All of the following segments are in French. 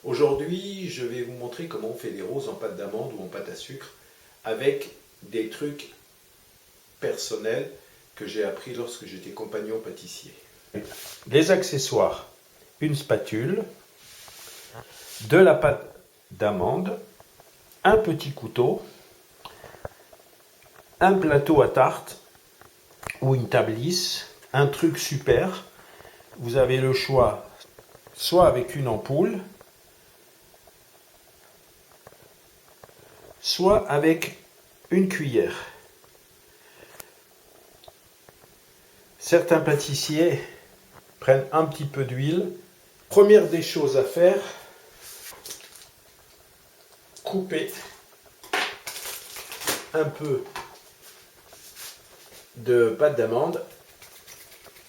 Aujourd'hui, je vais vous montrer comment on fait des roses en pâte d'amande ou en pâte à sucre avec des trucs personnels que j'ai appris lorsque j'étais compagnon pâtissier. Les accessoires, une spatule, de la pâte d'amande, un petit couteau, un plateau à tarte ou une table lisse, un truc super. Vous avez le choix soit avec une ampoule, soit avec une cuillère. Certains pâtissiers prennent un petit peu d'huile. Première des choses à faire, couper un peu de pâte d'amande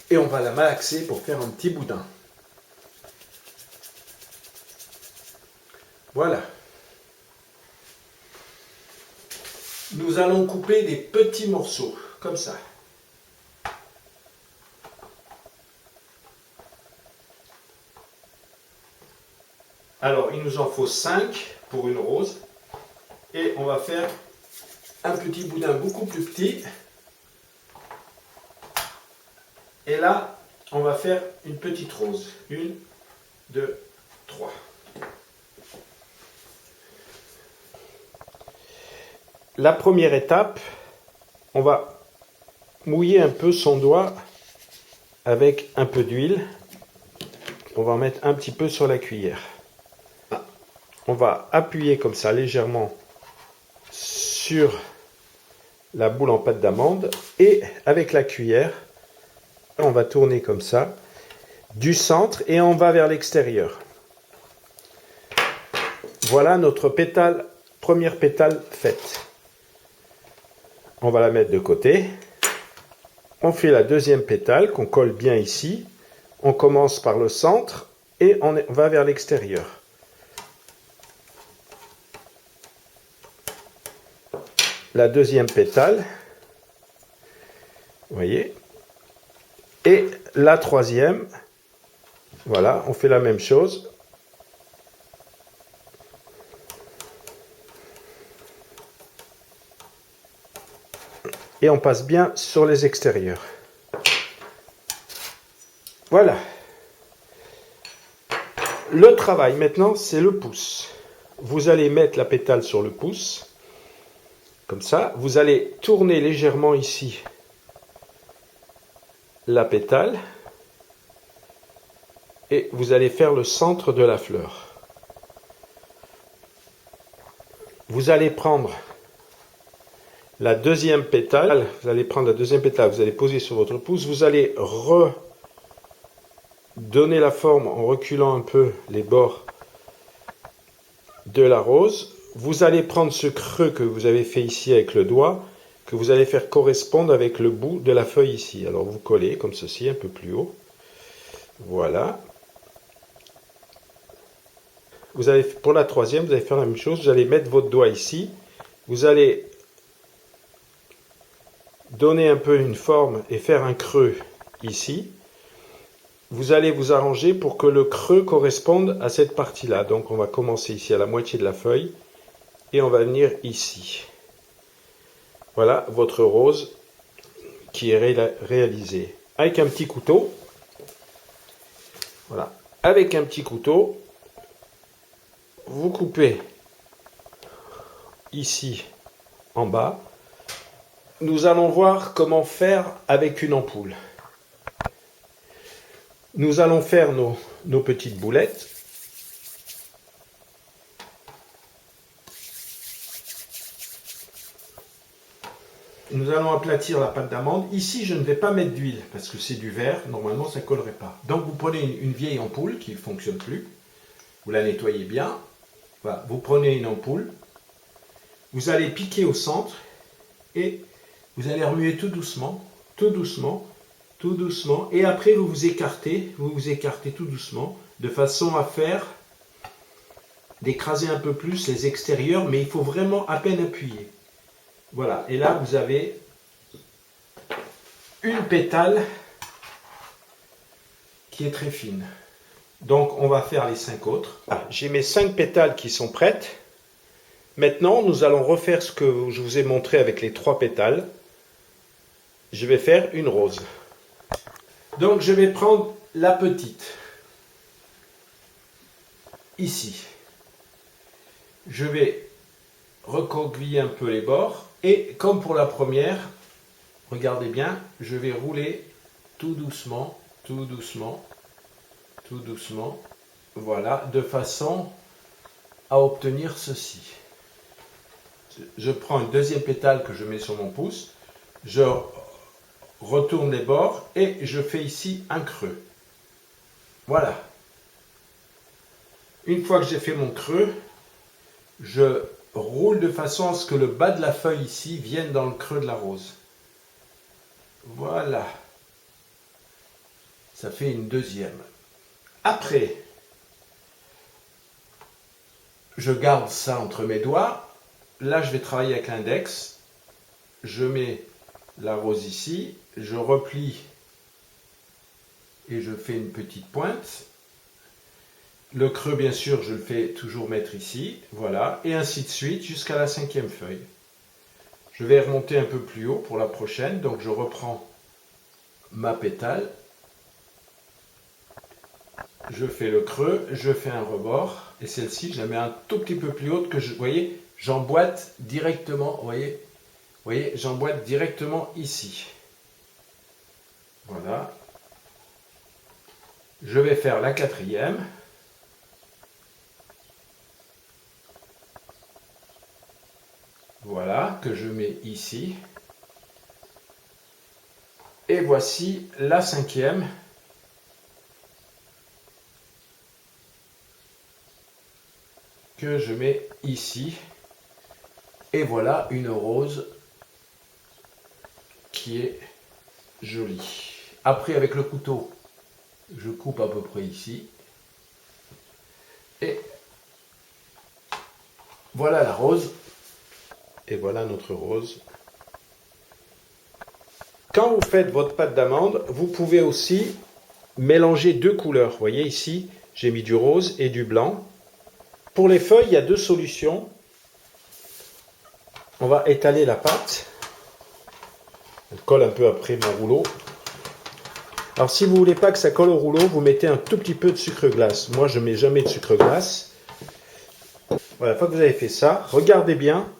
et on va la malaxer pour faire un petit boudin. Voilà. Nous allons couper des petits morceaux, comme ça. Alors, il nous en faut 5 pour une rose. Et on va faire un petit boudin beaucoup plus petit. Et là, on va faire une petite rose. 1, 2, 3. La première étape, on va mouiller un peu son doigt avec un peu d'huile. On va en mettre un petit peu sur la cuillère. On va appuyer comme ça légèrement sur la boule en pâte d'amande et avec la cuillère, on va tourner comme ça du centre et on va vers l'extérieur. Voilà notre pétale, première pétale faite. On va la mettre de côté. On fait la deuxième pétale qu'on colle bien ici. On commence par le centre et on va vers l'extérieur. La deuxième pétale, vous voyez, et la troisième, voilà, on fait la même chose. Et on passe bien sur les extérieurs. Voilà. Le travail maintenant, c'est le pouce. Vous allez mettre la pétale sur le pouce. Comme ça, vous allez tourner légèrement ici la pétale et vous allez faire le centre de la fleur. Vous allez prendre la deuxième pétale, vous allez poser sur votre pouce, vous allez redonner la forme en reculant un peu les bords de la rose. Vous allez prendre ce creux que vous avez fait ici avec le doigt, que vous allez faire correspondre avec le bout de la feuille ici. Alors vous collez comme ceci, un peu plus haut. Voilà. Pour la troisième, vous allez faire la même chose. Vous allez mettre votre doigt ici. Vous allez donner un peu une forme et faire un creux ici. Vous allez vous arranger pour que le creux corresponde à cette partie-là. Donc on va commencer ici à la moitié de la feuille et on va venir ici. Voilà votre rose qui est réalisée. Avec un petit couteau, voilà, avec un petit couteau, vous coupez ici en bas. Nous allons voir comment faire avec une ampoule. Nous allons faire nos petites boulettes. Nous allons aplatir la pâte d'amande. Ici, je ne vais pas mettre d'huile parce que c'est du verre. Normalement, ça ne collerait pas. Donc, vous prenez une vieille ampoule qui ne fonctionne plus. Vous la nettoyez bien. Voilà. Vous prenez une ampoule. Vous allez piquer au centre et vous allez remuer tout doucement, tout doucement, tout doucement. Et après, vous vous écartez tout doucement de façon à faire d'écraser un peu plus les extérieurs, mais il faut vraiment à peine appuyer. Voilà, et là vous avez une pétale qui est très fine. Donc on va faire les 5 autres. Ah, j'ai mes 5 pétales qui sont prêtes. Maintenant, nous allons refaire ce que je vous ai montré avec les 3 pétales. Je vais faire une rose. Donc je vais prendre la petite. Ici. Je vais recroqueviller un peu les bords. Et comme pour la première, regardez bien, je vais rouler tout doucement, tout doucement, tout doucement. Voilà, de façon à obtenir ceci. Je prends une deuxième pétale que je mets sur mon pouce, je retourne les bords et je fais ici un creux. Voilà. Une fois que j'ai fait mon creux, je roule de façon à ce que le bas de la feuille ici vienne dans le creux de la rose. Voilà. Ça fait une deuxième. Après, je garde ça entre mes doigts. Là, je vais travailler avec l'index. Je mets la rose ici. Je replie et je fais une petite pointe. Le creux, bien sûr, je le fais toujours mettre ici. Voilà. Et ainsi de suite jusqu'à la 5e feuille. Je vais remonter un peu plus haut pour la prochaine. Donc, je reprends ma pétale. Je fais le creux. Je fais un rebord. Et celle-ci, je la mets un tout petit peu plus haute que je... Vous voyez, j'emboîte directement. Vous voyez, j'emboîte directement ici. Voilà. Je vais faire la 4e. Voilà, que je mets ici. Et voici la 5e. Que je mets ici. Et voilà une rose qui est jolie. Après, avec le couteau, je coupe à peu près ici. Et voilà la rose. Et voilà notre rose. Quand vous faites votre pâte d'amande, vous pouvez aussi mélanger 2 couleurs. Vous voyez ici, j'ai mis du rose et du blanc. Pour les feuilles, il y a 2 solutions. On va étaler la pâte. Elle colle un peu après mon rouleau. Alors si vous ne voulez pas que ça colle au rouleau, vous mettez un tout petit peu de sucre glace. Moi, je ne mets jamais de sucre glace. Voilà, une fois que vous avez fait ça, regardez bien.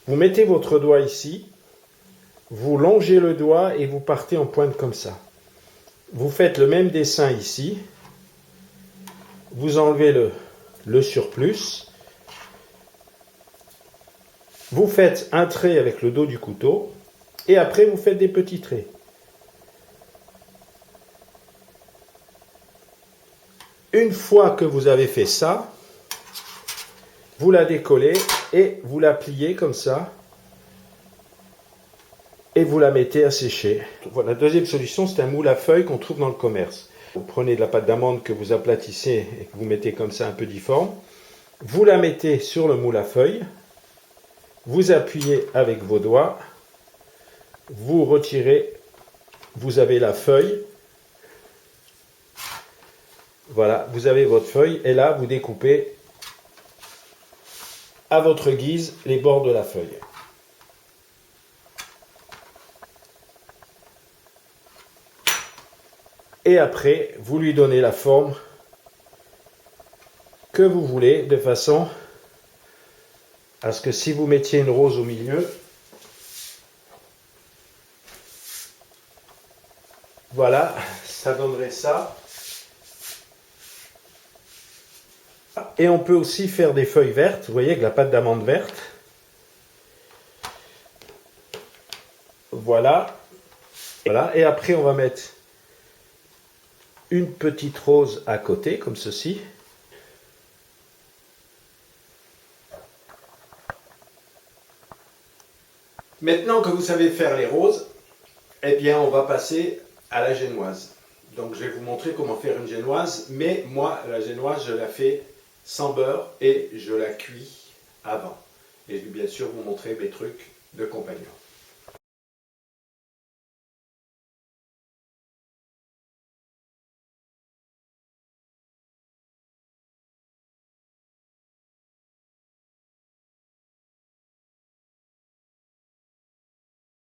Vous mettez votre doigt ici. Vous longez le doigt et vous partez en pointe comme ça. Vous faites le même dessin ici. Vous enlevez le surplus. Vous faites un trait avec le dos du couteau. Et après, vous faites des petits traits. Une fois que vous avez fait ça, vous la décollez et vous la pliez comme ça. Et vous la mettez à sécher. Voilà, la deuxième solution, c'est un moule à feuilles qu'on trouve dans le commerce. Vous prenez de la pâte d'amande que vous aplatissez et que vous mettez comme ça un peu difforme. Vous la mettez sur le moule à feuilles. Vous appuyez avec vos doigts. Vous retirez. Vous avez la feuille. Voilà, vous avez votre feuille. Et là, vous découpez à votre guise les bords de la feuille. Et après, vous lui donnez la forme que vous voulez, de façon à ce que si vous mettiez une rose au milieu, voilà, ça donnerait ça. Et on peut aussi faire des feuilles vertes, vous voyez, avec la pâte d'amande verte. Voilà. Voilà. Et après, on va mettre une petite rose à côté, comme ceci. Maintenant que vous savez faire les roses, eh bien, on va passer à la génoise. Donc, je vais vous montrer comment faire une génoise. Mais moi, la génoise, je la fais sans beurre et je la cuis avant. Et je vais bien sûr vous montrer mes trucs de compagnon.